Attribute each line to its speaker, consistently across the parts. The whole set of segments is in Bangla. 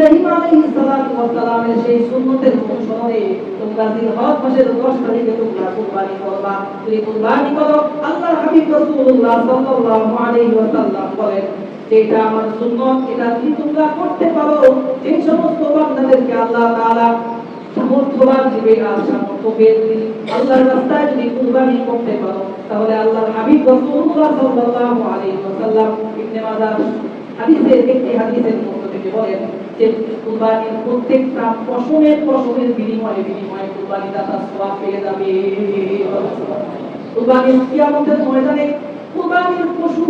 Speaker 1: ইব্রাহিম আলাইহিস সালাতু ওয়াস সালামের সেই সুন্নতের অনুসরণে তোমরা জিলহজ মাসের 10 তারিখে তোমরা কুরবানি করবা। যদি কুরবানি করো, আল্লাহর হাবিব রাসূলুল্লাহ সাল্লাল্লাহু আলাইহি ওয়াসাল্লাম বলেন যে এটা আমার সুন্নাত, এটা যদি তোমরা করতে পারো, যে সমস্ত বান্দাদেরকে আল্লাহ তাআলা সামর্থ্যবান দিবে আর সামর্থ্য পেয়ে আল্লাহর রাস্তায় যদি কুরবানি করতে পারো, তাহলে আল্লাহর হাবিব রাসূলুল্লাহ সাল্লাল্লাহু আলাইহি ওয়াসাল্লাম ইবনে মাজাহ হাদিসের একটি হাদিসের মধ্যে থেকে বলেন যে কুরবানির প্রত্যেকটা পশমের বিনিময়ে কুরবানি দাতা সওয়াব পেয়ে যাবে। কুরবানির কিয়ামতের ময়দানে কুরবানির পশু,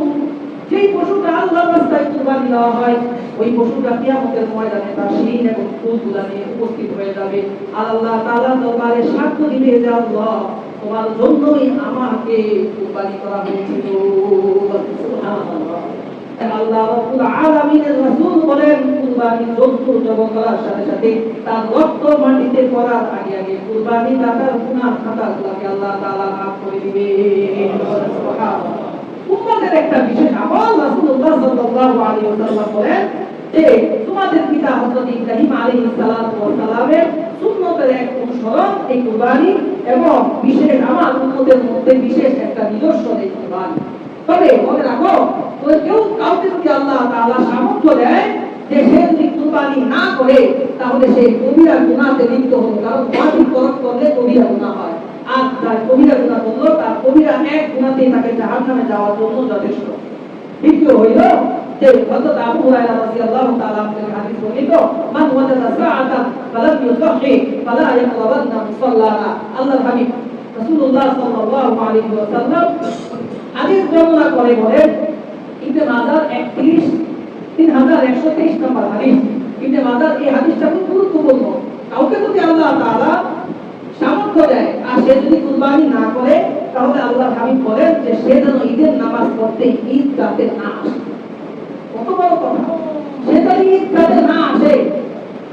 Speaker 1: যেই পশুটা আল্লাহর রাস্তায় কুরবানি দেওয়া হয়, ওই পশুটা কিয়ামতের ময়দানে তার শিং এবং চুলগুলো নিয়ে উপস্থিত হয়ে যাবে আর আল্লাহ তাআলার দরবারে সাক্ষ্য দিবে যে আল্লাহ, তোমার জন্যই আমাকে কুরবানি করা হয়েছিল। সুবহানাল্লাহ। আল্লাহ রাব্বুল আলামিনের রাসূল বলেন কুরবানি জন্তু জবাই করার সাথে সাথে তার রক্ত মাটিতে পড়ার আগে আগে কুরবানি দাতার গুনাহ খাতাগুলোকে আল্লাহ তাআলা মাফ করে দিবে। সুবহানাল্লাহ। উম্মতের একটা বিশেষ আমল রাসূলুল্লাহ সাল্লাল্লাহু আলাইহি ওয়াসাল্লাম বলেন যে তোমাদের পিতা হযরত ইব্রাহিম আলাইহিস সালাতু ওয়াস সালামের সুন্নতের এক অনুসরণ এই কুরবানি, এবং বিশেষ আমার উম্মতের মধ্যে বিশেষ একটা নিদর্শন এই কুরবানি। তবে মনে রাখো, কেউ কাউকে যদি আল্লাহ তাআলা সামর্থ্য দেয় যে সে যদি কুরবানি না করে, তাহলে সে কবিরা গুনাহে লিপ্ত হবে, কারণ ওয়াজিব তরক করলে কবিরা গুনাহ হয়, আর তার কবিরা গুনাহ করলো তার কবিরা এক গুনাহতেই তাকে জাহান্নামে যাওয়ার জন্য যথেষ্ট। দ্বিতীয় হইল যে হযরত আবু হুরায়রা রাদিয়াল্লাহু তাআলা থেকে হাদিস বর্ণিত, মান ওয়াজাদা সাআতান ফালাম ইউসাহি ফালা ইয়াকরাবান্না মুসাল্লানা। আল্লাহর হাবিব রাসূলুল্লাহ সাল্লাল্লাহু আলাইহি ওয়াসাল্লাম হাদিস বর্ণনা করে বলেন, ইবনে মাজাহ 3123 নম্বর হাদিস। ইবনে মাজাহ এই হাদিসটা খুব গুরুত্বপূর্ণ। কাউকে যদি আল্লাহ তাআলা সামর্থ্য দেয় আর সে যদি কুরবানি না করে, তাহলে আল্লাহর হাবিব বলেন যে সে যেন ঈদের নামাজ পড়তে ঈদগাহে না আসে। কত বড় কথা! সে যদি ঈদগাহে না আসে,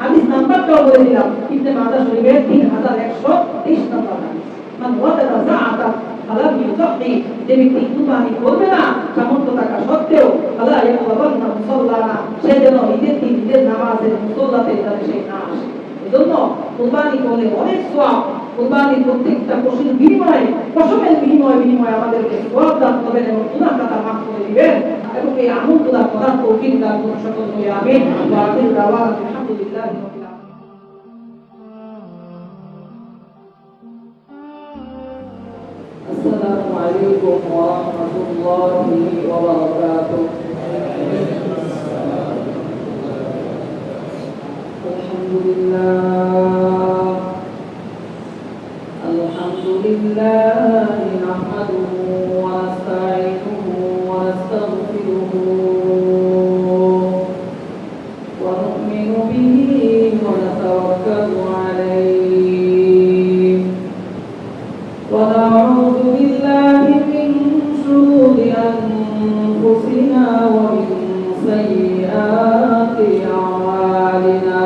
Speaker 1: হাদিস নাম্বারটাও বলে দিলাম, ইবনে মাজাহ শরীফের 3123 নম্বর হাদিস। মান ওয়াজাদা সাআতান ফালাম ইউসাহি, যে ব্যক্তি কুরবানি করবে না সামর্থ্য থাকা সত্ত্বেও, ফালা ইয়াকরাবান্না মুসাল্লানা, সে যেন ঈদের নামাজের মুসল্লাতে যাতে সে না আসে। এজন্য কুরবানি করলে অনেক সওয়াব। কুরবানির প্রত্যেকটা পশুর বিনিময়ে, পশমের বিনিময়ে আমাদেরকে সওয়াব দান করবেন এবং গুনাহ খাতা মাফ করে দিবেন, এবং এই আমলগুলো করার তৌফিক দান করুন সকল বলি আমিন। ওয়া আখিরু দাওয়ানা আলহামদুলিল্লাহি রাব্বিল আলামিন। আসসালামু আলাইকুম ওয়া রাহমাতুল্লাহি ওয়া বারাকাতুহু। আলহামদুলিল্লাহ নাহমাদুহু ওয়া নাস্তাঈনুহু ওয়া নাস্তাগফিরুহু ওয়া নু'মিনু বিহি ওয়া নাতাওয়াক্কালু আলাইহি ওয়া না'উযু বিল্লাহি মিন শুরুরি আনফুসিনা ওয়া মিন সাইয়্যাতি আ'মালিনা।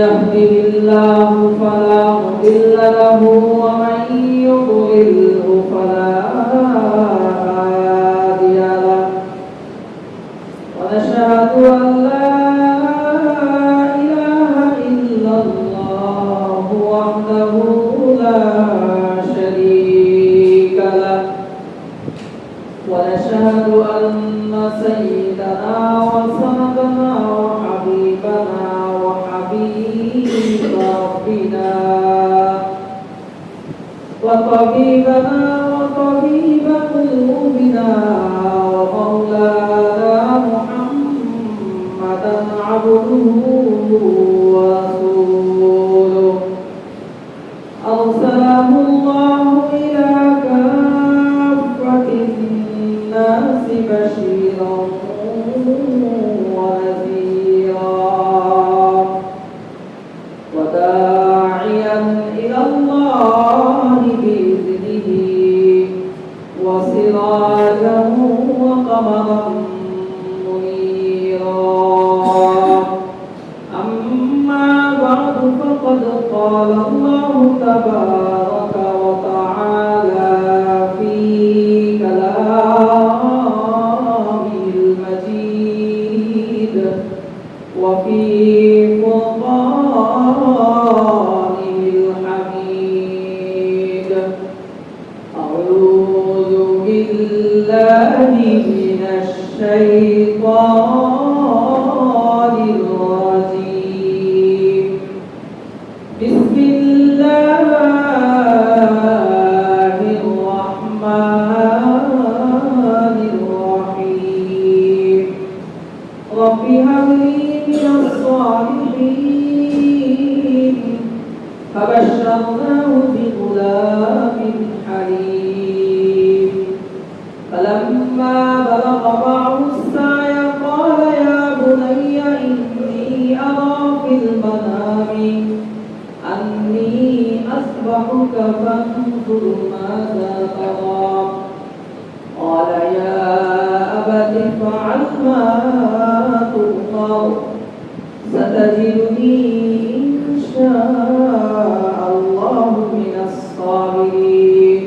Speaker 1: يهده الله فلا مضل له ومن يضلله فلا هادي له، ونشهد أن لا إله إلا الله وحده لا شريك له، ونشهد أن سيدنا وسندنا وحبيبنا ربنا وطبيبنا وطبيب قلوبنا ومولانا محمدا عبده ورسوله، أرسله الله إلى كافة الناس بشيرا وداعيا إلى الله بإذنه وسراجا وقمرا منيرا. أما بعد، فقد قال الله تبارك وتعالى في كلامه المجيد وفي فرقانه الحميد أعوذ بالله من الشيطان الرجيم بسم الله الرحمن الرحيم رب هب لي من الصالحين فبشرناه بغلام حليم فلما بلغ معه السعي قال يا بني إني أرى في المنام أني أذبحك فانظر ماذا ترى قال يا أبت افعل ما تؤمر ستجدني إن شاء الله من الصابرين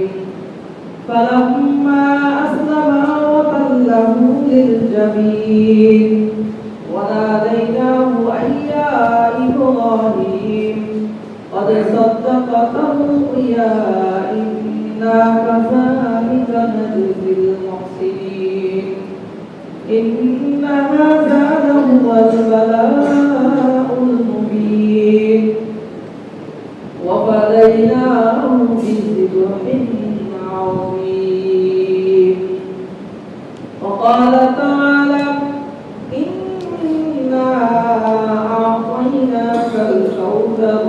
Speaker 1: فلما أسلما وتله للجبين وناديناه أن يا إبراهيم قد صدقت الرؤيا إنا كذلك نجزي المحسنين إن هذا لهو البلاء المبين وفديناه بذبح عظيم وقال تعالى إنا أعطيناك الكوثر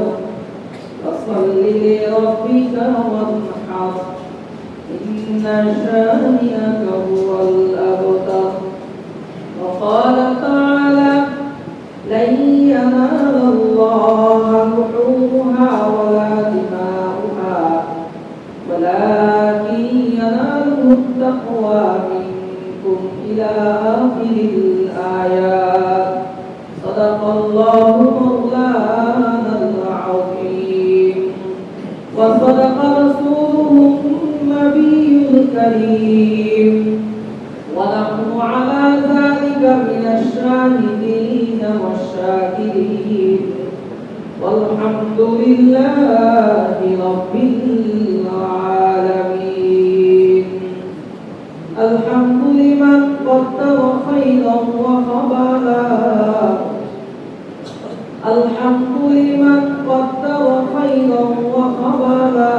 Speaker 1: فصل لربك وانحر إن شانئك هو الأبتر وقال تعالى لن ينال الله لحومها ولا دماؤها ولكن يناله التقوى منكم إلى آخر الآيات صدق الله مولانا العظيم وصدق رسوله النبي الكريم ونحن على ذلك من الشاهدين والشاكرين والحمد لله رب العالمين الحمد لمن قدر خيرا وخبالا الحمد لمن قدر خيرا وخبالا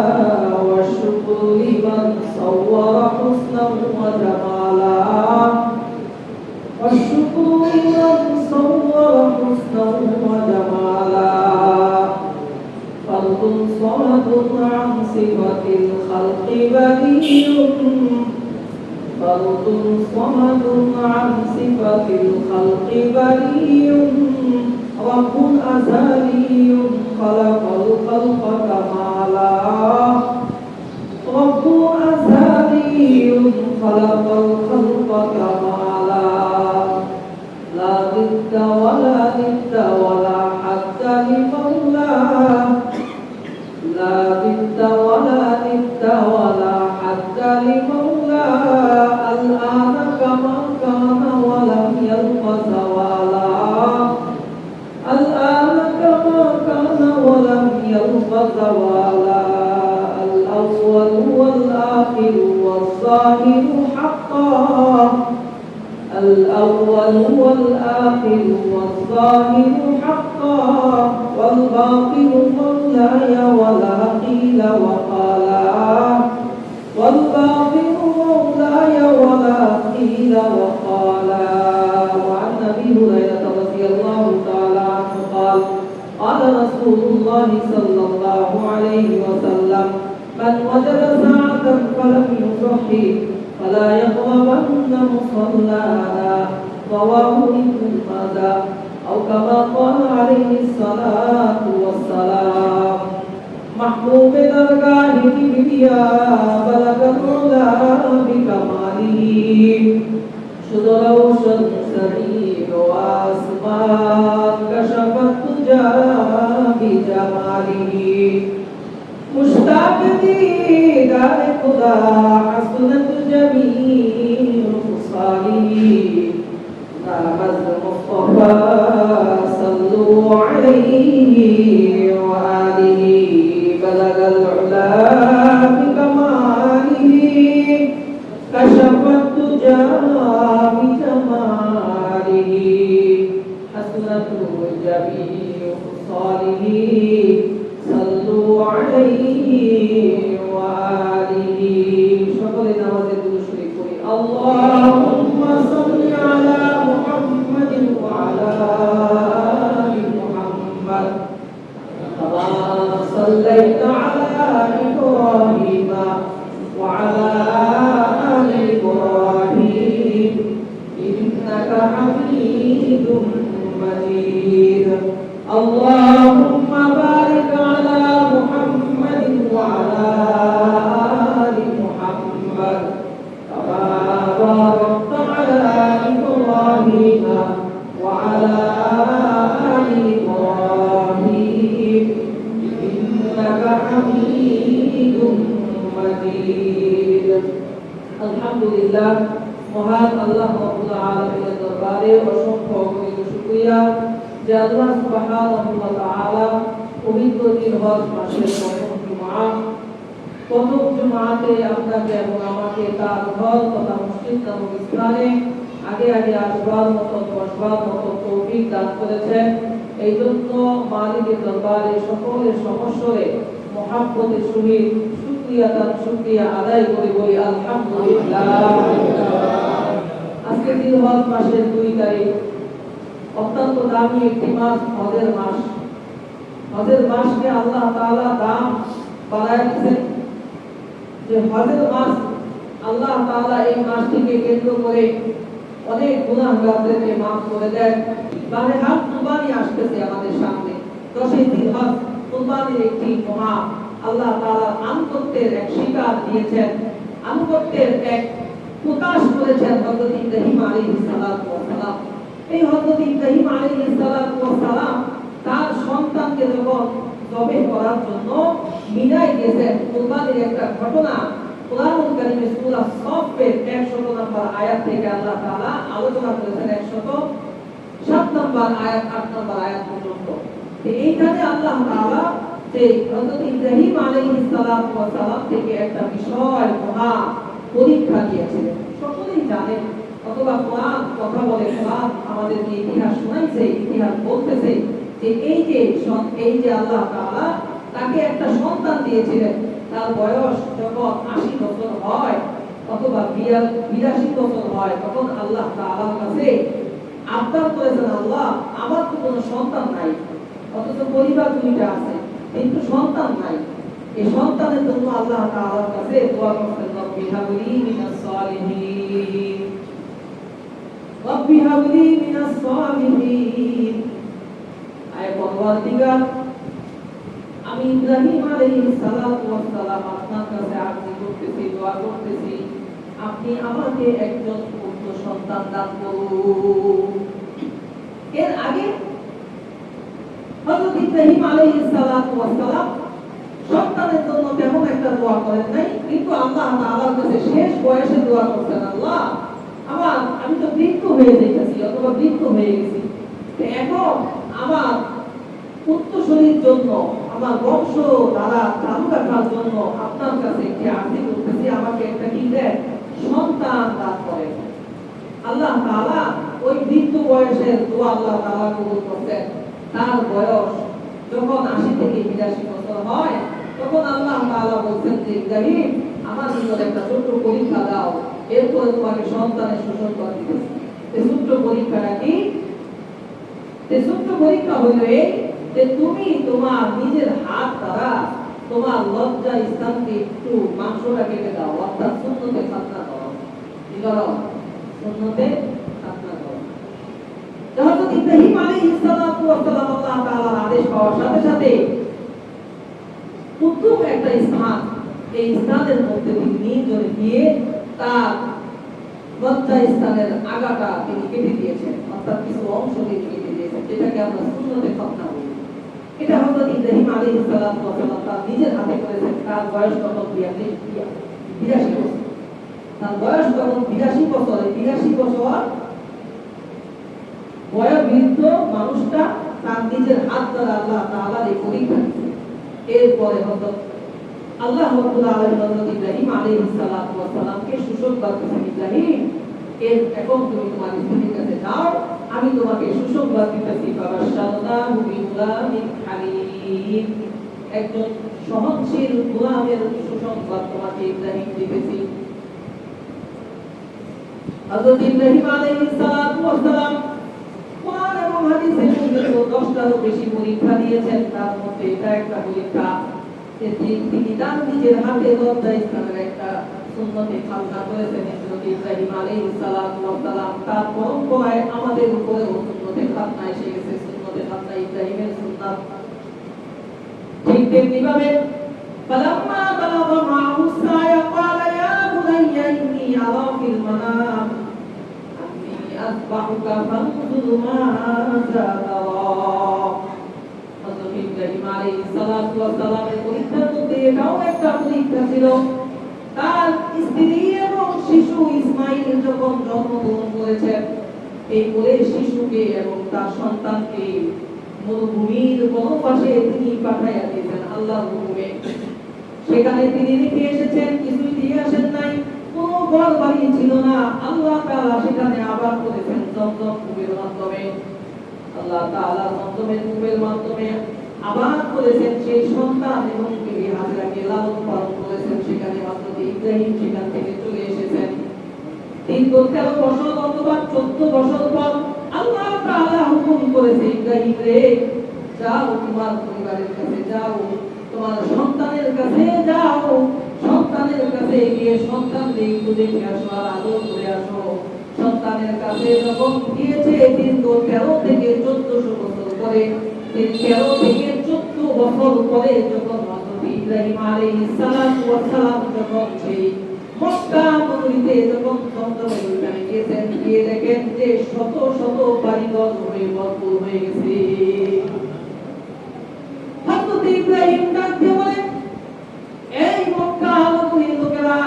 Speaker 1: والشكر لمن صور حسنا وجمالا والشكر لمن صور حسنا وجمالا فرد صمد عن صفة الخلق بديع فرد صمد عن صفة الخلق بديع رب أزلي خلق الخلق كمالا رب أزلي خلق الخلق كمالا لا ضد ولا ند ولا حد لمولاه لا ضد ولا ند ولا حد لمولاه الآن كما كان ولم يلق زوالا الآن كما كان ولم يلق زوالا الأول والآخر والظاهر حقا الأول والآخر والظاهر حقا والباطن مولاي ولا قيل وقالا والباطن مولاي ولا قيل وقالا وعن أبي هريرة رضي الله تعالى عنه قال قال رسول الله صلى الله عليه وسلم من وجد ساعة فلم يصحي فلا يقربن مصلانا رواه ابن ماجه أو كما قال عليه الصلاة والسلام محبوب درگاه كبريا بلغ العلا بكماله شد روشن سرير واسمان كشف الدجى بجماله مشتاق دیدار خدا حسنت جمیع خصاله المصطفى صلوا عليه وآله بلغ العلا بكماله كشف الدجى بجماله حسنته جميع خصاله صلوا عليه وآله সকলে নামাজের দুরূদ শরীফ পড়ি আল্লাহুম্মা সাল্লি আলা মুহাম্মাদিন ওয়া আলা আলি মুহাম্মাদ কামা সাল্লাইতা আলা ইব্রাহিম ওয়া আলা আলি ইব্রাহিম ইন্নাকা হামিদুম মাজিদ আল্লাহুম্মা বারিক আলা মুহাম্মাদিন ওয়া আলা আলি মুহাম্মাদ কামা বারাকতা আলা ইব্রাহিম ওয়া আলা আলি ইব্রাহিম ইন্নাকা হামিদুম মাজিদ আলহামদুলিল্লাহ মহান আল্লাহ রাব্বুল আলামিনের দরবারে অসংখ্য অগণিত শুকরিয়া যে আল্লাহ সুবহানাহু ওয়া তাআলা পবিত্র জিলহজ মাসের প্রথম জুমাতে আপনাকে এবং আমাকে তার ঘর তথা মসজিদ নামক স্থানে আগে আগে আসবার মতো বসবার মতো তৌফিক দান করেছেন। এই জন্য মালিকের দরবারে সকলের সমস্যরে মহাব্বতের সহিত শুকরিয়া আদায় করে বলি আলহামদুলিল্লাহ। আজকে জিলহজ মাসের 2 তারিখ, অত্যন্ত দামি একটি মাস, হজের মাস। হজের মাসকে আল্লাহ তাআলা দাম বাড়ায় দিয়েছেন যে হজের মাস আল্লাহ তাআলা এই মাসটিকে কেন্দ্র করে অনেক গুনাহগারদেরকে মাফ করে দেন। মানে হাত কুরবানি আসতেছে আমাদের সামনে, 10 জিলহজ কুরবানির একটি মহা আল্লাহ তাআলা আনুগত্যের এক শিকার দিয়েছেন, আনুগত্যের এক প্রকাশ করেছেন হযরত ইব্রাহিম আলাইহিস সালাতু ওয়াস সালাম। এই হযরত ইব্রাহিম আলাইহিস সালাতু ওয়াস সালাম তার সন্তানকে যখন জবাই করার জন্য মিনায় গেছেন, কুরবানির একটা ঘটনা কোরআনুল কারীমে সূরা সফের 100 নম্বর আয়াত থেকে আল্লাহ তাআলা আলোচনা করেছেন। 107 নম্বর আয়াত 8 নম্বর আয়াত পর্যন্ত। এইখানে আল্লাহ তাআলা যে হযরত ইব্রাহিম আলাইহিস সালাতু ওয়াস সালাম থেকে একটা বিষয় মহা পরীক্ষা দিয়েছিলেন। সকলেই জানেন, অথবা কোরআন কথা বলে, কোরআন আমাদেরকে ইতিহাস শোনাইছে, ইতিহাস বলতেছে যে এই যে আল্লাহ তাআলা তাকে একটা সন্তান দিয়েছিলেন। তার বয়স যখন 80 বছর হয় অথবা 82 বছর হয়, তখন আল্লাহ তাআলার কাছে আবদার করেছেন, আল্লাহ আমার তো কোনো সন্তান নাই, অথচ পরিবার 2টা আছে কিন্তু সন্তান নাই। এই সন্তানের জন্য আল্লাহ তাআলার কাছে দোয়া করতেন, রব্বি হাবলি মিনাস সালিহিন, রব্বি হাবলি মিনাস সালিহিন। আয় পরওয়ারদিগার, আমি ইব্রাহিম আলাইহিস সালাতু ওয়াস সালাম আপনার কাছে আরজি করতেছি, দোয়া করতেছি, আপনি আমাকে একজন পুত্র সন্তান দান করুন। এর আগে হযরত ইব্রাহিম আলাইহিস সালাতু ওয়াস সালাম সন্তানের জন্য তেমন একটা দোয়া করেন নাই, কিন্তু আল্লাহ তাআলার কাছে শেষ বয়সে দোয়া করতেন, আল্লাহ আমি তো বৃদ্ধ হয়ে যাইতেছি অথবা বৃদ্ধ হয়ে গেছি, এখন আমার উত্তরসূরির জন্য, আমার বংশ দ্বারা চালু রাখার জন্য আপনার কাছে একটি আরজি করতেছি, আমাকে একটা কি দেন, সন্তান দান করেন। আল্লাহ তাআলা ওই বৃদ্ধ বয়সের দোয়া আল্লাহ তাআলা কবুল করতেন। তার বয়স যখন 80 থেকে 82 বছর হয়, তখন আল্লাহ তাআলা বলছেন যে ইব্রাহিম, আমার ভিতরে একটা ছোট্ট পরীক্ষা দাও, এরপরে তোমাকে সন্তানের সুসংবাদ দিতেছি। এই ছোট্ট পরীক্ষাটা কি? এই ছোট্ট পরীক্ষা হলো এই যে তুমি তোমার নিজের হাত দ্বারা তোমার লজ্জা স্থানকে একটু মাংসটা কেটে দাও, অর্থাৎ সুন্নতে খাতনা করো। কি করো? সুন্নতে খাতনা করো। হযরত ইব্রাহিম আলাইহিস সালাতু ওয়াস সালাম আল্লাহ তাআলার আদেশ পাওয়ার সাথে সাথে প্রথম একটা স্থান, এই স্থানের মধ্যে তিনি নির্জনে গিয়ে তার লজ্জা স্থানের আগাটা তিনি কেটে দিয়েছেন, অর্থাৎ কিছু অংশ তিনি কেটে দিয়েছেন, যেটাকে আমরা সুন্নতে খাতনা বলি। এটা হযরত ইব্রাহিম আলাইহিস সালাতু ওয়াস সালাম তার নিজের হাতে করেছেন। তার বয়স তখন 82 বছর। তার বয়স তখন 82 বছর। 82 বছর বয়োবৃদ্ধ মানুষটা তার নিজের হাত দ্বারা আল্লাহ তাআলা এই পরীক্ষা দিয়েছেন। এরপরে হযরত আল্লাহ রাব্বুল আলামিন হযরত ইব্রাহিম আলাইহিস সালাতু ওয়াস সালামকে সুসংবাদ দিয়েছেন, ইব্রাহিম এখন তুমি তোমার স্ত্রীর কাছে যাও, আমি তোমাকে সুসংবাদ দিতেছি, ফাবাশশারনাহু বিগুলামিন হালিম, একজন সহনশীল গোলামের সুসংবাদ তোমাকে ইব্রাহিম দিতেছি। হযরত ইব্রাহিম আলাইহিস সালাতু ওয়াস সালাম কোরআন এবং হাদিসে উল্লেখিত 10টারও বেশি পরীক্ষা দিয়েছেন, তার মধ্যে এটা একটা পরীক্ষা যে তিনি তার নিজের হাতে লজ্জা স্থানের একটা সুন্নতে খালসা করেছেন। হযরত ইব্রাহিম আলাইহিস সালাতু ওয়াস সালাম তার পরম্পরায় আমাদের উপরে সুন্নতে খাতনা এসে গেছে, সুন্নতে খাতনা ইব্রাহিমের সুন্নাত। ঠিক তেমনি ভাবে فلما بلغ معه السعي قال يا بني إني أرى في المنام أني أذبحك فانظر ماذا ترى। হযরত ইব্রাহিম আলাইহিস সালাতু ওয়াস সালামের পরীক্ষার মধ্যে এটাও একটা পরীক্ষা ছিল। তার স্ত্রী এবং শিশু ইসমাঈল যখন জন্মগ্রহণ করেছেন, এই বলে শিশুকে এবং তার সন্তানকে মরুভূমির কোন পাশে তিনি পাঠাইয়া দিয়েছেন আল্লাহর হুকুমে। সেখানে তিনি রেখে এসেছেন, কিছুই দিয়ে আসেন নাই, কোন ঘর বাড়ি ছিল না। আল্লাহ তাআলা সেখানে আবাদ করেছেন জমজম কূপের মাধ্যমে। আল্লাহ তাআলা জমজমের কূপের মাধ্যমে আবাদ করেছেন সেই সন্তান এবং বিবি হাজরাকে লালন পালন করেছেন। সেখানে হযরত ইব্রাহিম সেখান থেকে চলে এসেছেন। 13 বছর অথবা 14 বছর পর আল্লাহ তাআলা হুকুম করেছে, ইব্রাহিম রে যাও, তোমার পরিবারের কাছে যাও, তোমার সন্তানের কাছে যাও, সন্তানের কাছে গিয়ে সন্তানকে একটু দেখে আসো আর আদর করে আসো। সন্তানের কাছে যখন গিয়েছে দীর্ঘ 13 থেকে 1400 বছর পরে, 13 থেকে 14 বছর পরে যখন হযরত ইব্রাহিম আলাইহিস সালাতু ওয়াস সালাম যখন সেই মক্কা নগরীতে যখন জমজমের ওইখানে গিয়েছেন, গিয়ে দেখেন যে শত শত বাড়িঘর হয়ে ভরপুর হয়ে গেছে। হযরত ইব্রাহিম ডাক দিয়ে বলেন, এই মক্কা নগরীর লোকেরা,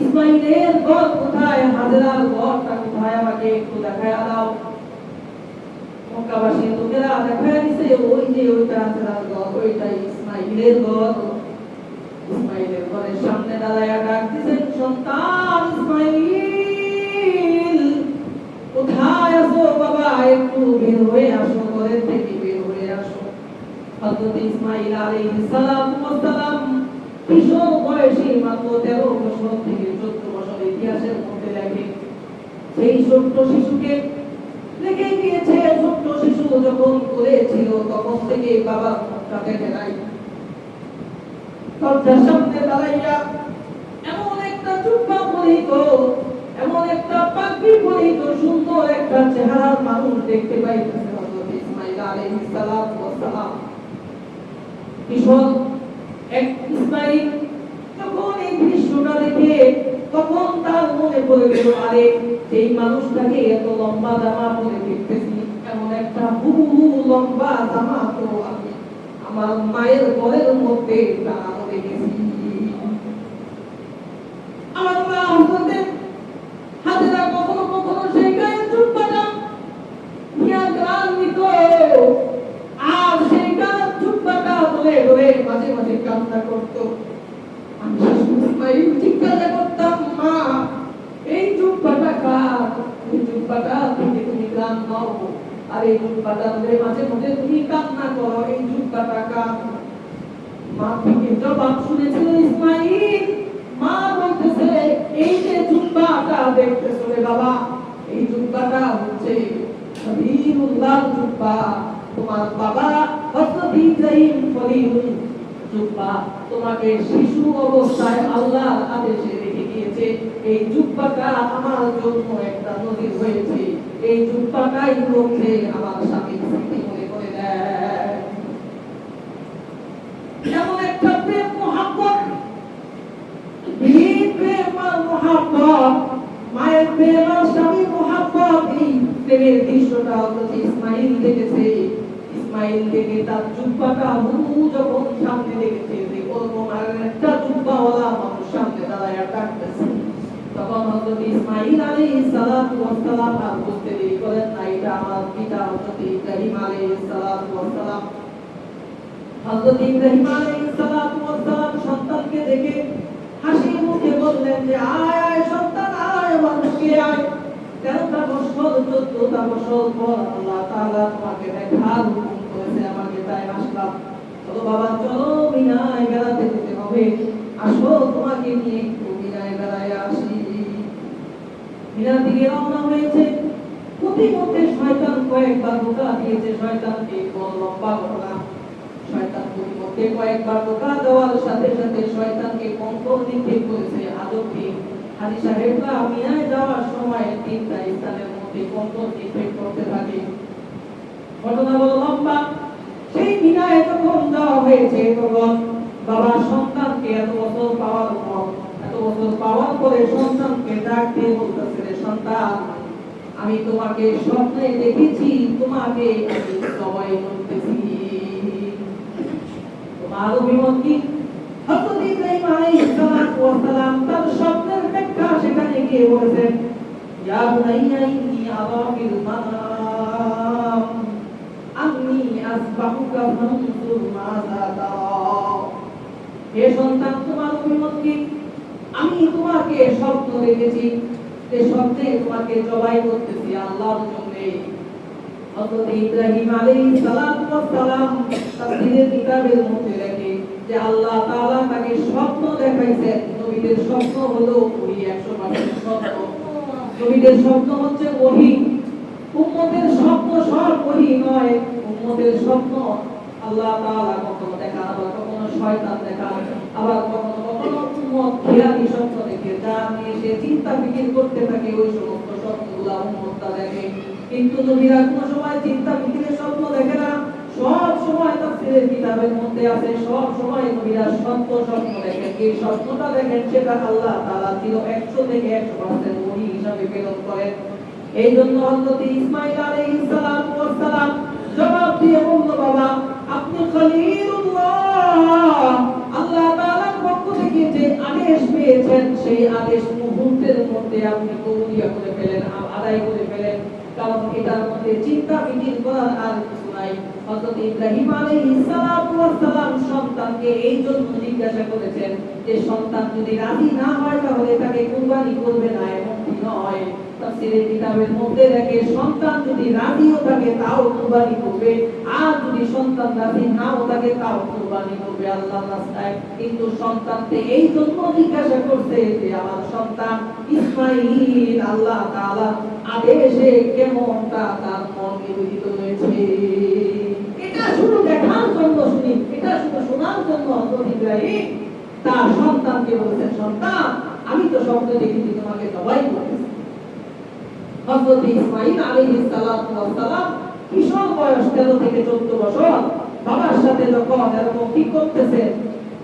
Speaker 1: ইসমাঈলের ঘর কোথায়, হাজেরার ঘরটা কোথায়, আমাকে একটু দেখায়া দাও। মক্কাবাসীর লোকেরা দেখায়া দিছে, ওই যে ওইটা হাজেরার ঘর, ওইটাই ইসমাঈলের ঘর। ইসমাঈলের ঘরের সামনে দাঁড়ায়া ডাক দিছেন, সন্তান ইসমাঈল কোথায় আছো বাবা, একটু বের হয়ে আসো, ঘরের থেকে বের হয়ে আসো। হযরত ইসমাঈল আলাইহিস সালাতু ওয়াস সালাম কিশোর বয়সী, মাত্র 13 বছর থেকে 14 বছর, ইতিহাসের মধ্যে লেখে সেই ছোট্ট শিশুকে রেখে গিয়েছে। ছোট্ট শিশু যখন কোলে ছিল তখন থেকে বাবার মুখটা দেখে নাই। দরজার সামনে দাঁড়াইয়া এমন একটা জুব্বা পরিহিত, এমন একটা পাগড়ি পরিহিত সুন্দর একটা চেহারার মানুষ দেখতে পাইতেছে হযরত ইসমাঈল আলাইহিস সালাতু ওয়াস সালাম। কিশোর এক ইসমাঈল যখন এই দৃশ্যটা দেখে তখন তার মনে পড়ে গেল, আরে এই মানুষটাকে এত লম্বা জামা পরে দেখতেছি, এমন একটা হুবহু লম্বা জামা তো আমি আমার মায়ের ঘরের মধ্যে টানানো দেখেছি। আমার মা হযরতে হাজেরা কখনো কখনো সেই গায়ের জুব্বাটা নিয়ে গান নিত, আর সেই গায়ের জুব্বাটা ধরে ধরে মাঝে মাঝে কান্না করত। আমি ইসমাঈল জিজ্ঞাসা করতাম, মা এই জুব্বাটা কার, এই জুব্বাটা থেকে তুমি গান নাও, আর এই জুব্বাটা ধরে মাঝে মাঝে তুমি কান্না করো, এই জুব্বাটা কার? মা থেকে জবাব শুনেছিল ইসমাঈল, মা বলতেছে, এই যে জুব্বাটা দেখতেছো রে বাবা, এই জুব্বাটা হচ্ছে খলিলুল্লাহর জুব্বা, তোমার বাবা হযরত ইব্রাহিম খলিলুল জুব্বা তোমাকে শিশু অবস্থায় আল্লাহর আদেশে রেখে গিয়েছে। এই জুব্বাটা আমার জন্য একটা নজির হয়েছে, এই জুব্বাটাই হচ্ছে আমার স্বামীর স্মৃতি মনে করে দেয়। এমন একটা প্রেম মহব্বত, প্রেম আর মহব্বত, মায়ের প্রেম আর স্বামীর মহব্বত, এই প্রেমের দৃশ্যটা হযরত ইসমাঈল দেখেছে। ইসমাঈল দেখে তার জুব্বাটা হুবহু যখন সামনে দেখেছে, যে ওরকম আর একটা জুব্বাওয়ালা মানুষ সামনে দাঁড়ায়া তখন হযরত ইসমাঈল আলাইহিস সালাতু ওয়াস সালাম আর বুঝতে দেরি করেন না, এটা আমার পিতা হযরত ইব্রাহিম আলাইহিস সালাতু ওয়াস সালাম। হযরত ইব্রাহিম আলাইহিস সালাতু ওয়াস সালাম সন্তানকে দেখে হাসি মুখে বললেন যে আয় আয় সন্তান আয় আমার বুকে আয়। 13টা বছর 14টা বছর পর আল্লাহ তাআলা তোমাকে দেখার হুকুম করেছে, আমাকে তাই আসলাম। চলো বাবা চলো মিনায় বেড়াতে যেতে হবে, আসো তোমাকে নিয়ে একটু মিনায় বেড়ায় আসি। মিনার দিকে রওনা হয়েছে। প্রতিমধ্যে শয়তান কয়েকবার ধোঁকা দিয়েছে, শয়তানকে বড় লম্বা ঘটনা। শয়তান প্রতিমধ্যে কয়েকবার ধোঁকা দেওয়ার সাথে সাথে শয়তানকে কঙ্কর নিক্ষেপ করেছে। আদব কি হাজী সাহেবরা মিনায় যাওয়ার সময় 3টা স্থানের মধ্যে কঙ্কর নিক্ষেপ করতে থাকে। ঘটনা বড় লম্বা। সেই মিনায় যখন যাওয়া হয়েছে তখন বাবা সন্তানকে এত বছর পাওয়ার পরে সন্তানকে ডাক দিয়ে বলতেছে রে সন্তান, আমি তোমাকে স্বপ্নে দেখেছি, তোমাকে আমি সবাই বলতেছি, তোমার অভিমত কি? হযরত ইব্রাহিম আলাইহিস সালাতু ওয়াস সালাম তার স্বপ্নের ব্যাখ্যা সেখানে গিয়ে বলেছেন, ইয়া বুনাইয়া ইন্নী আরা ফিল মানাম আন্নী আসবাহুকা ফানজুর মাযা তারা। হে সন্তান, তোমার অভিমত কি? আমি তোমাকে স্বপ্ন দেখেছি, যে স্বপ্নে তোমাকে জবাই করতেছি আল্লাহর জন্য। হযরত ইব্রাহিম আলাইহিস সালাতু ওয়াস সালাম তাফসীরের কিতাবের মধ্যে লেখে যে আল্লাহ তাআলা তাকে স্বপ্ন দেখাইছেন। নবীদের স্বপ্ন হলো ওহী, 100% সত্য। নবীদের স্বপ্ন হচ্ছে ওহী। উম্মতের স্বপ্ন সব ওহী নয়। উম্মতের স্বপ্ন আল্লাহ তাআলা কখনো দেখান, আবার কখনো শয়তান দেখান, আবার কখনো কখনো উম্মত খেয়ালি স্বপ্ন দেখে যা নিয়ে সে চিন্তা ফিকির করতে থাকে, ওই সমস্ত স্বপ্নগুলো উম্মতটা দেখে। কিন্তু নবীরা কোনো সময় চিন্তা ফিকিরের স্বপ্ন দেখে না। সব সময় তাফসীরের কিতাবের মধ্যে আছে, সব সময় নবীরা সত্য স্বপ্ন দেখেন। এই স্বপ্নটা দেখেন সেটা আল্লাহ তাআলা 100 থেকে 100% ওহী হিসাবে প্রেরণ করেন। এই জন্য হযরত ইসমাঈল আলাইহিস সালাতু ওয়াস সালাম জবাব দিয়ে বলল, বাবা আপনি খলিলুল্লাহ, আল্লাহ তাআলার পক্ষ থেকে যে আদেশ পেয়েছেন সেই আদেশ মুহূর্তের মধ্যে আপনি কবুলিয়া করে ফেলেন, আদায় করে ফেলেন, কারণ এটার মধ্যে চিন্তা ফিকির করার আর কিছু নাই। হযরত ইব্রাহিম আলাইহিস সালাতু ওয়াস সালাম সন্তানকে এই জন্য জিজ্ঞাসা করেছেন যে সন্তান যদি রাজি না হয় তাহলে তাকে কুরবানি করবে না, এমনটি নয়। তাফসীরের কিতাবের মধ্যে দেখে সন্তান যদি রাজিও থাকে তাও কুরবানি করবে, আর যদি সন্তান রাজি নাও থাকে তাও কুরবানি করবে আল্লাহর রাস্তায়। কিন্তু সন্তানকে এই জন্য জিজ্ঞাসা করতে যে আমার সন্তান ইসমাঈল আল্লাহ তাআলা আদেশে কেমনটা তার মন নিবেদিত হয়েছে, এটা শুধু দেখার জন্য, এটা শুধু শোনার জন্য হযরত ইব্রাহিম তার সন্তানকে বলেছেন, সন্তান আমি তো স্বপ্ন দেখেছি তোমাকে জবাই করতেছি। হযরত ইসমাঈল আলাইহিস সালাতু ওয়াস সালাম কিশোর বয়স 13 থেকে 14 বছর, বাবার সাথে যখন এরকম কি করতেছে,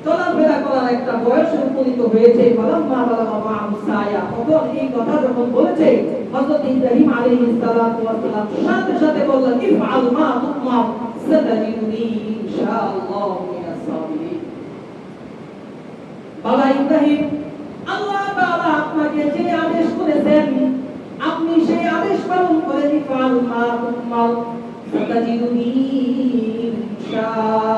Speaker 1: চলাফেরা করার একটা বয়সে উপনীত হয়েছে, ফালাম্মা বালাগা মা'আহু সায়া, তখন এই কথা যখন বলেছে হযরত ইব্রাহিম আলাইহিস সালাতু ওয়াস সালাম সাথে সাথে বললেন, ইফআল মা তুমার সাতাজিদুনি ইনশাআল্লাহ মিনাস সাবিরিন। বাবা ইব্রাহিম, আল্লাহ তাআলা আপনাকে যে আদেশ করেছেন আপনি সেই আদেশ পালন করেন, ইফআল মা তুমার সাতাজিদুনি ইনশাআল্লাহ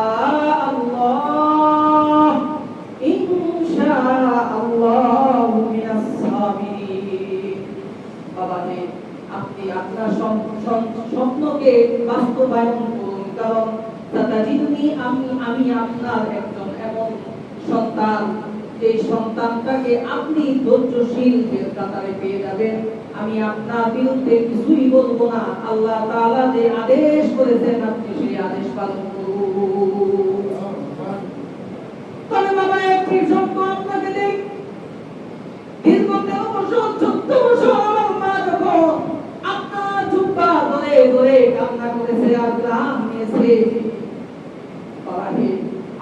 Speaker 1: ইনশাআল্লাহ মিনাস সাবিরিন। বাবা রে, আপনি আপনার স্বপ্নকে বাস্তবায়ন করুন, কারণ সাতাজিদুনি আমি আপনার একজন এমন সন্তান, যে সন্তানটাকে আপনি ধৈর্যশীলদের কাতারে পেয়ে যাবেন। আমি আপনার বিরুদ্ধে কিছুই বলবো না। আল্লাহ তাআলা যে আদেশ করেছেন আপনি সেই আদেশ পালন করুন। তবে বাবা একটি শব্দ আপনাকে দেই, দীর্ঘ 13 বছর 14 বছর আমার মা যখন আপনার জুব্বা ধরে ধরে কান্না করেছে আর গ্রাম নিয়েছে,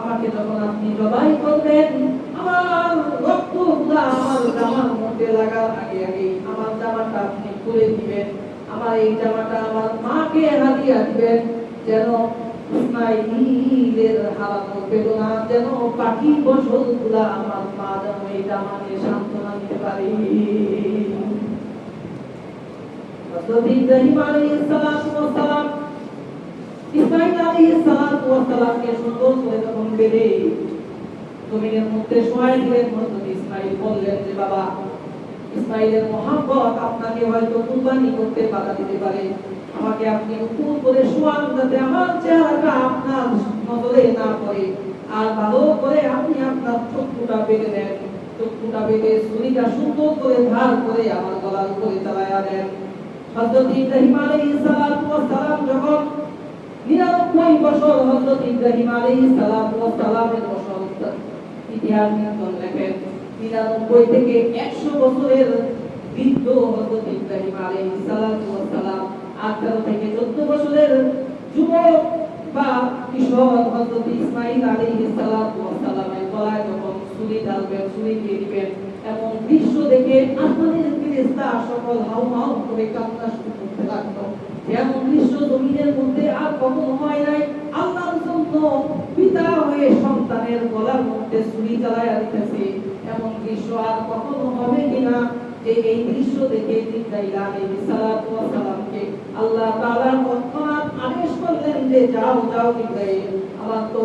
Speaker 1: আমাকে যখন আপনি জবাই করবেন আমার রক্তগুলা আমার জামার মধ্যে লাগার আগে আগে আমার জামাটা আপনি খুলে দিবেন, আমার এই জামাটা আমার মাকে হাদিয়া দিবেন, যেন ইসমাঈলের হারানো বেদনা, যেন বাকি বছরগুলা আমার মা যেন এই জামাকে সান্ত্বনা দিতে পারে। হযরত ইব্রাহিম আলাইহিস সালাতু ওয়াস সালাম ইসমাঈল আলাইহিস সালাতু ওয়াস সালামকে সুন্দর করে যখন বেঁধে জমিনের মধ্যে শোয়াই দিলেন, হযরত ইসমাঈল বললেন যে বাবা, ইসমাঈলের মহব্বত আপনাকে হয়তো কুরবানি করতে বাধা দিতে পারে, আমাকে আপনি উপর করে শোয়ান যাতে আমার চেহারাটা আপনার নজরে না পড়ে, আর ভালো করে আপনি আপনার চক্ষুটা বেঁধে দেন, চক্ষুটা বেঁধে ছুরিটা সুন্দর করে ধার করে আমার গলার উপরে চালায়া দেন। হযরত ইব্রাহিম আলাইহিস সালাতু ওয়াস সালাম যখন 99 বছর, হযরত ইব্রাহিম আলাইহিস সালাতু ওয়াস সালামের বছর ইতিহাস নির্ণয় লেখেন 99 থেকে 100 বছরের বৃদ্ধ হযরত ইব্রাহিম আলাইহিস সালাতু ওয়াস সালাম, 18 থেকে 14 বছরের যুবক বা কিশোর হযরত ইসমাঈল আলাইহিস সালাতু ওয়াস সালামের গলায় যখন ছুরি ঢালবেন, ছুরি দিয়ে দিবেন, এমন দৃশ্য দেখে আসমানের ফেরেশতা সকল হাউমাউ করে কান্না শুরু করতে লাগলো। এমন দৃশ্য জমিনের মধ্যে আর কখনো হয় নাই। আল্লাহর জন্য পিতা হয়ে সন্তানের গলার মধ্যে ছুরি চালায়া দিতেছে, এমন দৃশ্য আর কখনো হবে কিনা? যে এই দৃশ্য দেখে জিবরাইল আলাইহিস সালাতু ওয়াস সালামকে আল্লাহ তাআলা তৎক্ষণাৎ আদেশ করলেন যে যাও যাও জিবরাইল, আমার তো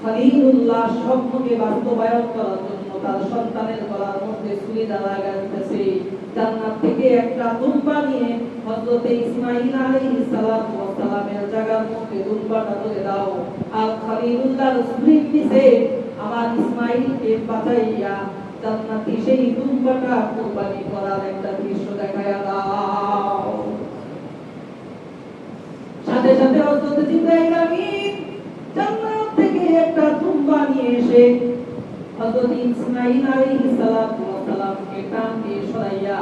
Speaker 1: খলিলুল্লাহ স্বপ্নকে বাস্তবায়ন করার জন্য তার সন্তানের গলার মধ্যে ছুরি লাগাইতেছে। জান্নাত থেকে একটা দুম্বা নিয়ে হযরত ইসমাঈল আলাইহিস সালাতু ওয়াস সালামের জায়গার মধ্যে দুম্বাটা তুলে দাও, আর খলিলুল্লাহর ছুরির নিচে আমার ইসমাঈলকে বাঁচাইয়া জান্নাতি সেই দুম্বাটা কুরবানি করার একটা দৃশ্য দেখায়া দাও। সাথে সাথে হযরত জিবরাইল আমিন জান্নাত থেকে একটা দুম্বা নিয়ে এসে হযরত ইসমাঈল আলাইহিস সালাতু ওয়াস সালামকে টান দিয়ে সরাইয়া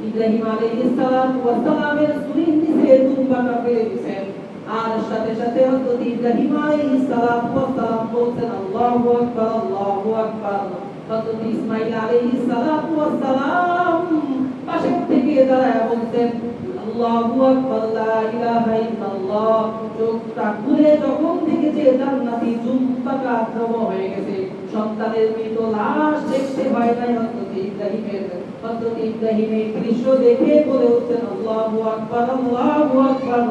Speaker 1: ইব্রাহিম আলাইহিস সালাতু ওয়াস সালামের ছুরির নিচে দুম্বাটা ফেলে দিয়েছেন। আর সাথে সাথে হযরত ইব্রাহিম আলাইহিস সালাতু ওয়াস সালাম বলছেন আল্লাহু আকবার, আল্লাহু আকবার। হযরত ইসমাঈল আলাইহিস সালাতু ওয়াস সালাম পাশে থেকে দাঁড়ায় বলতেন আল্লাহু আকবার, লা ইলাহা ইল্লাল্লাহ। চোখটা খুলে যখন দেখেছে জান্নাতি দুম্বাটা জমা হয়ে গেছে, সন্তানের মৃত লাশ দেখতে হয় নাই হযরত ইব্রাহিমের। হযরত ইব্রাহিম এই দৃশ্য দেখে বলে উঠছেন আল্লাহু আকবার, আল্লাহু আকবার,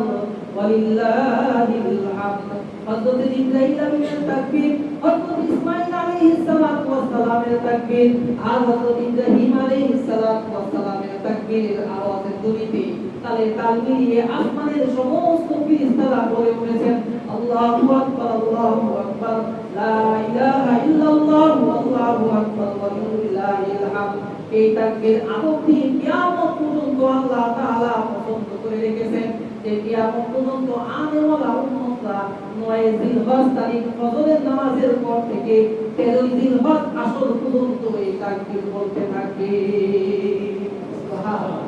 Speaker 1: ওয়ালিল্লাহিল হামদ। হযরত ইব্রাহিম আলাইহিস তাকবীর, হযরত ইসমাঈল আলাইহিস সালাতু ওয়াস সালামের তাকবীর, আর হযরত ইব্রাহিম আলাইহিস সালাতু ওয়াস সালামের তাকবীরের আওয়াজে ধ্বনিতে তালে তাল মিলিয়ে আসমানের সমস্ত ফেরেশতারা বলে উঠেছেন আল্লাহু আকবার, আল্লাহু আকবার, লা ইলাহা ইল্লাল্লাহ, আল্লাহু আকবার, ওয়ালিল্লাহিল হামদ। এই তাকবীর আদবটি কিয়ামত পর্যন্ত আল্লাহ তাআলা পছন্দ করে রেখেছেন, যে কিয়ামত পর্যন্ত আনেওয়ালা উম্মতরা 9 জিলহজ তারিখ ফজরের নামাজের পর থেকে 13 জিলহজ আসর পর্যন্ত এই তাকবীর বলতে থাকবে। সুবহানাল্লাহ।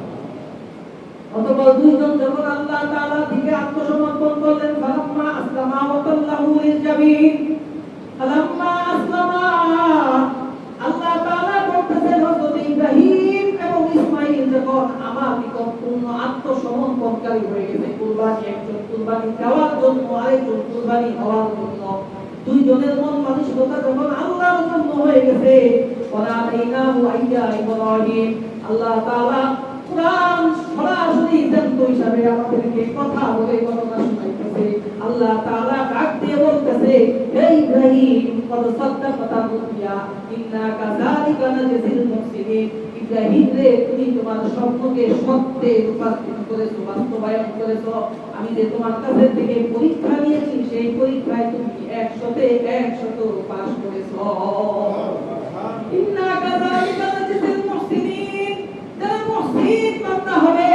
Speaker 1: অতঃপর দুইজন যখন আল্লাহ তাআলার দিকে আত্মসমর্পণ করলেন, ফালাম্মা আসলামা ওয়া তাল্লাহু লিল জাবিন, ফালাম্মা আসলামা, আল্লাহ তাআলা বলতেছেন হযরত ইব্রাহিম এবং ইসমাঈল যখন আমার নিকট পূর্ণ আত্মসমর্পণকারী হয়ে গেছে, কুরবানি একজন কুরবানি দেওয়ার জন্য, আরেকজন কুরবানি হওয়ার জন্য, দুইজনের মন মানসিকতা যখন আল্লাহর জন্য হয়ে গেছে, ওয়ানাদাইনাহু আইয়া ইব্রাহিম, আল্লাহ তাআলা কুরআন সরাসরি জান্ত হিসাবে আমাদেরকে কথা বলে ঘটনা শোনাইতেছে। আল্লাহ তাআলা ডাক দিয়ে বলতেছে হে ইব্রাহিম, কদ সাদ্দাকতা রুইয়া ইন্না কাযালিকা নাজজিল মুহসিনিন। ইব্রাহিম রে, তুমি তোমার স্বপ্নকে সত্যে রূপান্তরিত করেছো, বাস্তবায়ন করেছো। আমি যে তোমার কাছে থেকে পরীক্ষা নিয়েছি, সেই পরীক্ষায় তুমি 100 পাস করেছো। ইন্না কাযালিকা নাজজিল মুহসিনিন, যারা মুহসিন বান্দা হবে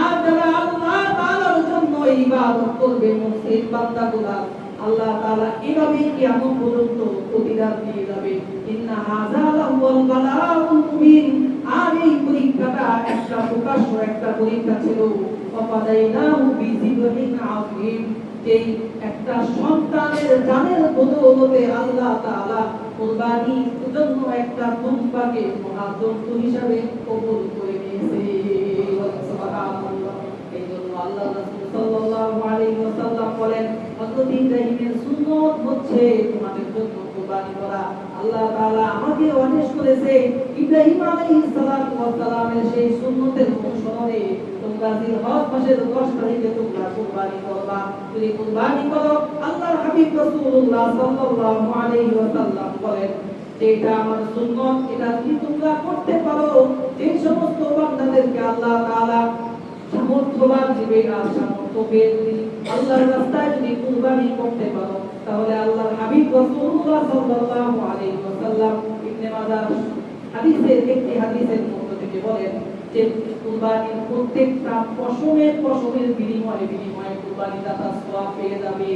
Speaker 1: আর যারা আল্লাহ তাআলার জন্য ইবাদত করবে, মুহসিন বান্দাগুলা আল্লাহ তাআলা এভাবে কিয়ামত পর্যন্ত প্রতিদান দিয়ে যাবে। ইন্না হাযা লাহুল বালাউল মুবিন। আর এই পরীক্ষাটা একটা প্রকাশ্য একটা পরীক্ষা ছিল। ওয়াফাদাইনাহু বিযিবহিন আযীম, এই একটা সন্তানের জানের বদৌলতে আল্লাহ তাআলা কুরবানির জন্য একটা দুম্বাকে মহাজন্তু হিসাবে কবুল করে নিয়েছে। সুবহানাল্লাহ। এইজন্য আল্লাহ রাসূল সাল্লাল্লাহু আলাইহি ওয়াসাল্লাম বলেন হযরত ইব্রাহিমের সুন্নাত হচ্ছে তোমাদের জন্য কুরবানি করা। আল্লাহ তাআলা আমাকে আদেশ করেছে ইব্রাহিম আলাইহিস সালাতু ওয়াস সালামের সেই সুন্নতের অনুসরণে তোমরা জিলহজ মাসের 10 তারিখে তোমরা কুরবানি করবা। যদি কুরবানি করো, আল্লাহর হাবিব রাসূলুল্লাহ সাল্লাল্লাহু আলাইহি ওয়াসাল্লাম বলেন যে এটা আমার সুন্নত, এটা যদি তোমরা করতে পারো, যে সমস্ত বান্দাদেরকে আল্লাহ তাআলা সামর্থ্যবান দিবে আর সামর্থ্য পেয়ে যদি আল্লাহর রাস্তায় যদি কুরবানি করতে পারো, তাহলে আল্লাহর হাবিব রাসূলুল্লাহ সাল্লাল্লাহু আলাইহি ওয়াসাল্লাম ইবনে মাজাহ হাদিসের একটি হাদিসের মধ্যে থেকে বলেন যে কুরবানির প্রত্যেকটা পশমের বিনিময়ে কুরবানি দাতা সওয়াব পেয়ে যাবে।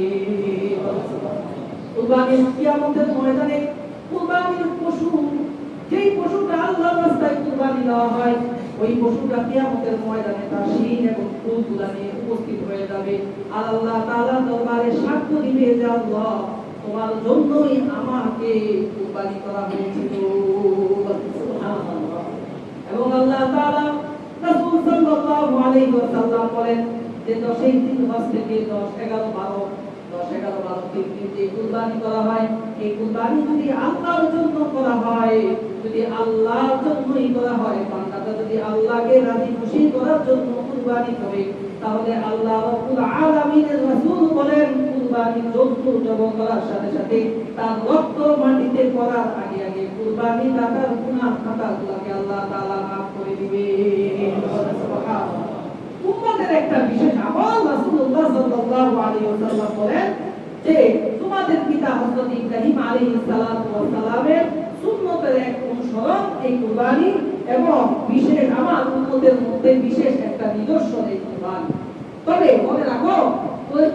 Speaker 1: কুরবানির কিয়ামতের ময়দানে কুরবানির পশু, যেই পশুটা আল্লাহর রাস্তায় কুরবানি দেওয়া হয়, ওই পশুটা কিয়ামতের ময়দানে তার শিং এবং খুরগুলা নিয়ে উপস্থিত হয়ে যাবে। আর আল্লাহ তাআলা দরবারে সাক্ষ্য দিবে যে আল্লাহ, তোমার জন্যই আমাকে কুরবানি করা হয়েছিল। সুবহানাল্লাহ। এবং আল্লাহ তাআলা রাসূল সাল্লাল্লাহু আলাইহি ওয়াসাল্লাম বলেন যে 10 জিলহজ থেকে 10, 11, 12 দিন যে কুরবানি করা হয়, এই কুরবানি যদি আল্লাহর জন্য করা হয়, যদি আল্লাহর জন্যই করা হয়, বান্দাটা যদি আল্লাহকে রাজি খুশি করার জন্য কুরবানি করে, তাহলে আল্লাহ রাব্বুল আলামিনের রাসূল বলেন কুরবানি জন্তু জবাই করার সাথে সাথে তার রক্ত মাটিতে পড়ার আগে আগে কুরবানি দাতার গুনাহ খাতাগুলোকে আল্লাহ তাআলা মাফ করে দিবে। সুবহানাল্লাহ। উম্মতের একটা বিশেষ আমল রাসূলুল্লাহ সাল্লাল্লাহু আলাইহি ওয়াসাল্লাম বলেন যে তোমাদের পিতা হযরত ইব্রাহিম আলাইহিস সালাতু ওয়াস সালামের সুন্নতের এক অনুসরণ এই কুরবানি, এবং বিশেষ আমার উম্মতের মধ্যে বিশেষ একটা নিদর্শন এই কুরবানি। তবে মনে রাখো,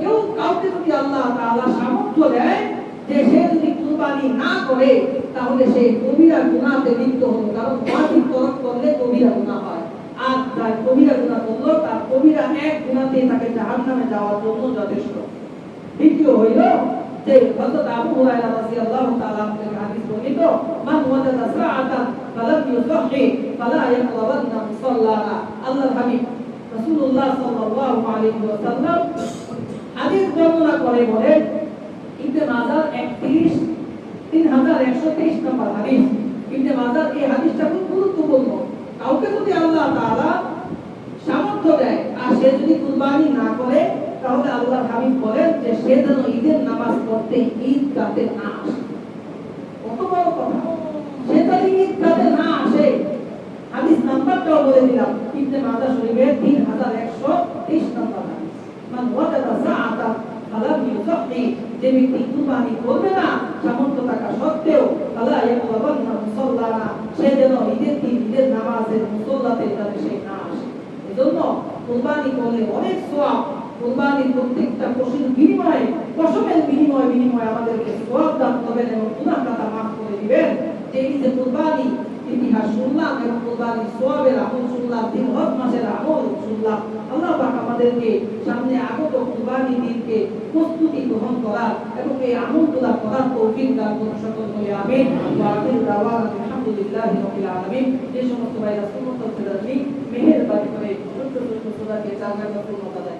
Speaker 1: কেউ কাউকে যদি আল্লাহ তাআলা সামর্থ্য দেয় যে সে যদি কুরবানি না করে, তাহলে সে কবিরা গুনাহে লিপ্ত হবে। কারণ ওয়াজিব তরক করলে কবিরা গুনাহ হয়, আর তার কবিরা গুনাহ করলো তার কবিরা এক গুনাহতে তাকে জাহান্নামে যাওয়ার জন্য যথেষ্ট। দ্বিতীয় হইল যে হযরত আবু হুরায়রা রাদিয়াল্লাহু তাআলা থেকে হাদিস বর্ণিত, মান ওয়াজাদা সাআতান ফালাম ইউসাহি ফালা ইয়াকরাবান্না মুসাল্লানা। আল্লাহর হাবিব রাসূলুল্লাহ সাল্লাল্লাহু আলাইহি ওয়াসাল্লাম হাদিস বর্ণনা করে বলেন, ইবনে মাজাহ 3123 নম্বর হাদিস। ইবনে মাজাহ এই হাদিসটা খুব গুরুত্বপূর্ণ। কাউকে যদি আল্লাহ তাআলা সামর্থ্য দেয় আর সে যদি কুরবানি না করে, তাহলে আল্লাহর হাবিব বলেন যে সে যেন ঈদের নামাজ পড়তে ঈদগাহে না আসে। কত বড় কথা! সে যদি ঈদগাহে না আসে, হাদিস নাম্বারটাও বলে দিলাম, ইবনে মাজাহ শরীফের 3123 নম্বর হাদিস। মান ওয়াজাদা সাআতান ফালাম ইউসাহি, যে ব্যক্তি কুরবানি করবে না সামর্থ্য থাকা সত্ত্বেও, ফালা ইয়াকরাবান্না মুসাল্লানা, সে যেন ঈদের নামাজের মুসল্লাতে যাতে সে না আসে। এজন্য কুরবানি করলে অনেক সওয়াব। কুরবানির প্রত্যেকটা পশুর বিনিময়ে, পশমের বিনিময়ে আমাদেরকে সওয়াব দান করবেন এবং গুনাহ খাতা মাফ করে দিবেন। এই যে কুরবানি ইতিহাস শুনলাম এবং কুরবানির সওয়াবের আমল শুনলাম, জিলহজ মাসের আমল শুনলাম। আল্লাহ পাক আমাদেরকে সামনে আগত কুরবানি দিনকে প্রস্তুতি গ্রহণ করার এবং এই আমলগুলো করার তৌফিক দান করুন সকল বলে আমিন। ওয়া আখিরু দাওয়ানা আলহামদুলিল্লাহি রাব্বিল আলামিন। যে সমস্ত ভাইরা সুন্নাত পড়তে জানেন, মেহেরবানি করে ছোট ছোট সূরাকে 4 রাকাত পূর্ণ আদায়